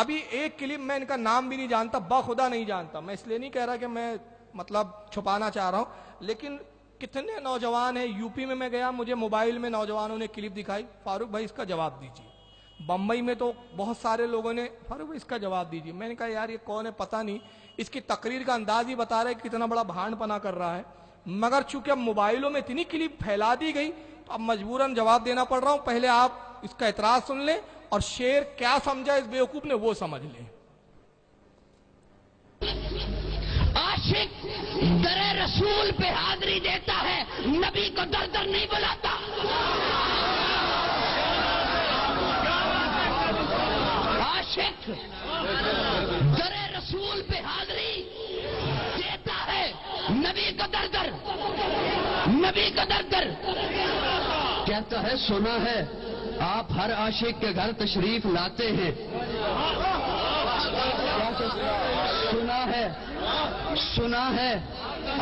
ابھی ایک کلپ میں ان کا نام بھی نہیں جانتا، بخدا نہیں جانتا، میں اس لیے نہیں کہہ رہا کہ میں مطلب چھپانا چاہ رہا ہوں، لیکن کتنے نوجوان ہیں، یو پی میں گیا، مجھے موبائل میں نوجوانوں نے کلپ دکھائی، فاروق بھائی اس کا جواب دیجیے۔ بمبئی میں تو بہت سارے لوگوں نے فاروق بھائی اس کا جواب دیجیے۔ میں نے کہا یار یہ کون ہے پتہ نہیں، اس کی تقریر کا انداز ہی بتا رہا ہے کہ کتنا بڑا بھانڈ پنا کر رہا ہے، مگر چونکہ اب موبائلوں میں اتنی کلپ پھیلا دی گئی تو اب مجبوراً جواب دینا پڑ رہا ہوں۔ پہلے آپ اس کا اعتراض سن لیں اور شعر کیا سمجھا اس بیوقوف نے وہ سمجھ لیں۔ عاشق در رسول پہ حاضری دیتا ہے، نبی کو در در نہیں بلاتا۔ عاشق در رسول پہ حاضری دیتا ہے، نبی کو در در، نبی کو در در کہتا ہے۔ سنا ہے آپ ہر عاشق کے گھر تشریف لاتے ہیں، سنا ہے، سنا ہے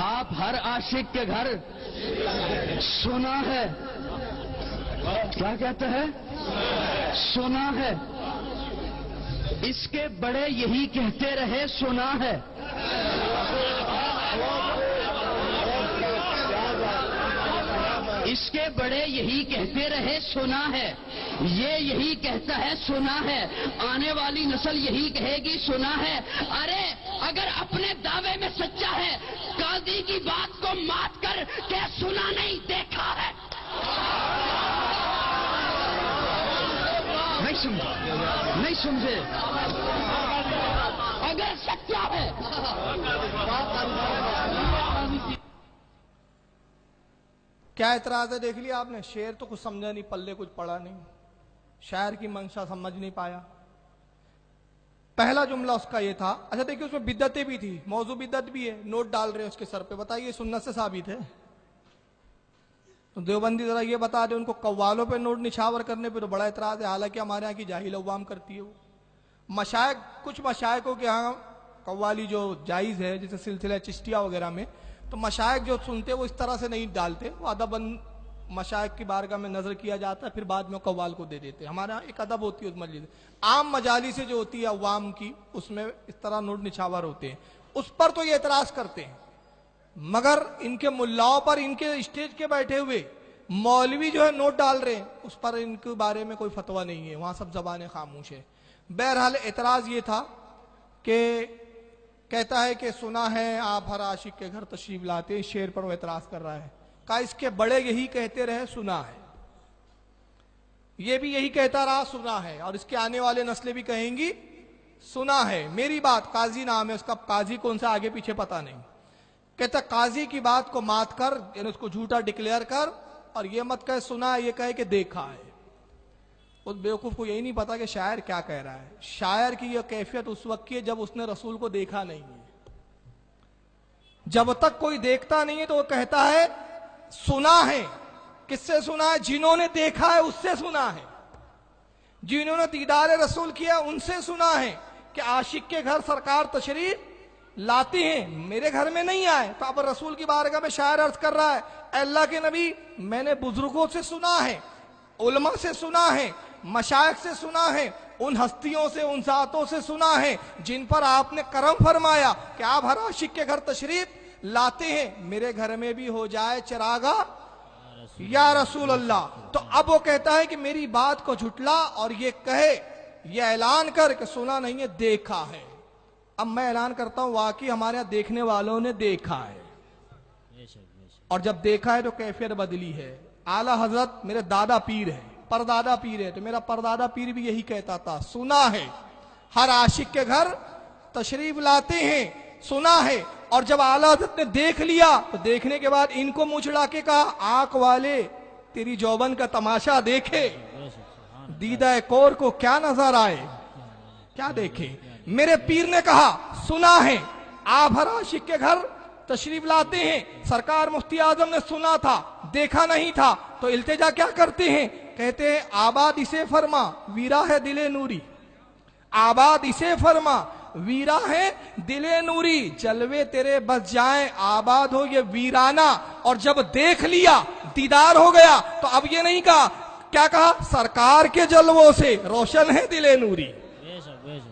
آپ ہر عاشق کے گھر، سنا ہے، کیا کہتا ہے؟ سنا ہے، اس کے بڑے یہی کہتے رہے، سنا ہے۔ اس کے بڑے یہی کہتے رہے، سنا ہے، یہ یہی کہتا ہے، سنا ہے، آنے والی نسل یہی کہے گی، سنا ہے۔ ارے اگر اپنے دعوے میں سچا ہے، قاضی کی بات کو مات کر کہ سنا نہیں دیکھا ہے۔ نہیں سمجھے؟ اگر سچا ہے کیا اعتراض ہے دیکھ لیا آپ نے؟ شعر تو کچھ سمجھا نہیں، پلے کچھ پڑا نہیں، شاعر کی منشا سمجھ نہیں پایا۔ پہلا جملہ اس کا یہ تھا، اچھا دیکھیے اس میں بدعتیں بھی تھی، موضوع بدعت بھی ہے، نوٹ ڈال رہے ہیں اس کے سر پہ، بتائیے سنت سے ثابت ہے؟ تو دیوبندی ذرا یہ بتا دیں ان کو قوالوں پہ نوٹ نچھاور کرنے پہ تو بڑا اعتراض ہے، حالانکہ ہمارے یہاں کی جاہل عوام کرتی ہے وہ۔ مشائخ، کچھ مشائخوں کے ہاں قوالی جو جائز ہے، جیسے سلسلہ چشتیہ وغیرہ میں، تو مشائخ جو سنتے وہ اس طرح سے نہیں ڈالتے، وہ ادب مشائخ کی بارگاہ میں نظر کیا جاتا ہے، پھر بعد میں قوال کو دے دیتے۔ ہمارے یہاں ایک ادب ہوتی ہے اس مجلس، عام مجالس جو ہوتی ہے عوام کی، اس میں اس طرح نوٹ نچھاور ہوتے ہیں، اس پر تو یہ اعتراض کرتے ہیں، مگر ان کے ملاؤں پر، ان کے اسٹیج کے بیٹھے ہوئے مولوی جو ہے نوٹ ڈال رہے ہیں، اس پر ان کے بارے میں کوئی فتویٰ نہیں ہے، وہاں سب زبانیں خاموش ہے۔ بہرحال اعتراض یہ تھا کہ کہتا ہے کہ سنا ہے آپ ہر عاشق کے گھر تشریف لاتے ہیں، شعر پر وہ اعتراض کر رہا ہے، کہا اس کے بڑے یہی کہتے رہے، سنا ہے، یہ بھی یہی کہتا رہا، سنا ہے، اور اس کے آنے والے نسلیں بھی کہیں گی سنا ہے۔ میری بات، قاضی نام ہے اس کا، قاضی کون سا آگے پیچھے پتہ نہیں، کہتا قاضی کی بات کو مات کر، یعنی اس کو جھوٹا ڈکلیئر کر، اور یہ مت کہے سنا ہے، یہ کہے کہ دیکھا ہے۔ اس بیوقوف کو یہی نہیں پتا کہ شاعر کیا کہہ رہا ہے۔ شاعر کی یہ کیفیت اس وقت کی ہے جب اس نے رسول کو دیکھا نہیں ہے۔ جب تک کوئی دیکھتا نہیں ہے تو وہ کہتا ہے سنا ہے۔ کس سے سنا ہے؟ جنہوں نے دیکھا ہے اس سے سنا ہے، جنہوں نے دیدار رسول کیا ان سے سنا ہے کہ عاشق کے گھر سرکار تشریف لاتے ہیں، میرے گھر میں نہیں آئے۔ تو اب رسول کی بارگاہ میں شاعر عرض کر رہا ہے، اے اللہ کے نبی، میں نے بزرگوں سے سنا ہے، علماء سے سنا ہے، مشائخ سے سنا ہے، ان ہستیوں سے، ان ذاتوں سے سنا ہے جن پر آپ نے کرم فرمایا کہ آپ ہر عاشق کے گھر تشریف لاتے ہیں، میرے گھر میں بھی ہو جائے چراغا یا رسول اللہ۔ تو اب وہ کہتا ہے کہ میری بات کو جھٹلا اور یہ کہے، یہ اعلان کر کہ سنا نہیں ہے، دیکھا ہے۔ اب میں اعلان کرتا ہوں واقعی ہمارے یہاں دیکھنے والوں نے دیکھا ہے، اور جب دیکھا ہے تو کیفیت بدلی ہے۔ اعلیٰ حضرت میرے دادا پیر ہے، پردادا پیر ہے، تو میرا پردادا پیر بھی یہی کہتا تھا، سنا ہے ہر عاشق کے گھر تشریف لاتے ہیں، سنا ہے۔ اور جب اعلیٰ حضرت نے دیکھ لیا تو دیکھنے کے بعد ان کو منہ چڑھا کے کہا، آنکھ والے تیری جوبن کا تماشا دیکھے، دیدہ کور کو کیا نظر آئے، کیا دیکھے۔ میرے پیر نے کہا سنا ہے آپ ہر عاشق کے گھر تشریف لاتے ہیں، سرکار مفتی اعظم نے سنا تھا، دیکھا نہیں تھا، تو التجا کیا کرتے ہیں؟ کہتے ہیں آباد اسے فرما ویرا ہے دل نوری، آباد اسے فرما ویرا ہے دل نوری، جلوے تیرے بس جائیں آباد ہو یہ ویرانہ۔ اور جب دیکھ لیا، دیدار ہو گیا، تو اب یہ نہیں کہا، کیا کہا؟ سرکار کے جلووں سے روشن ہے دل نوری۔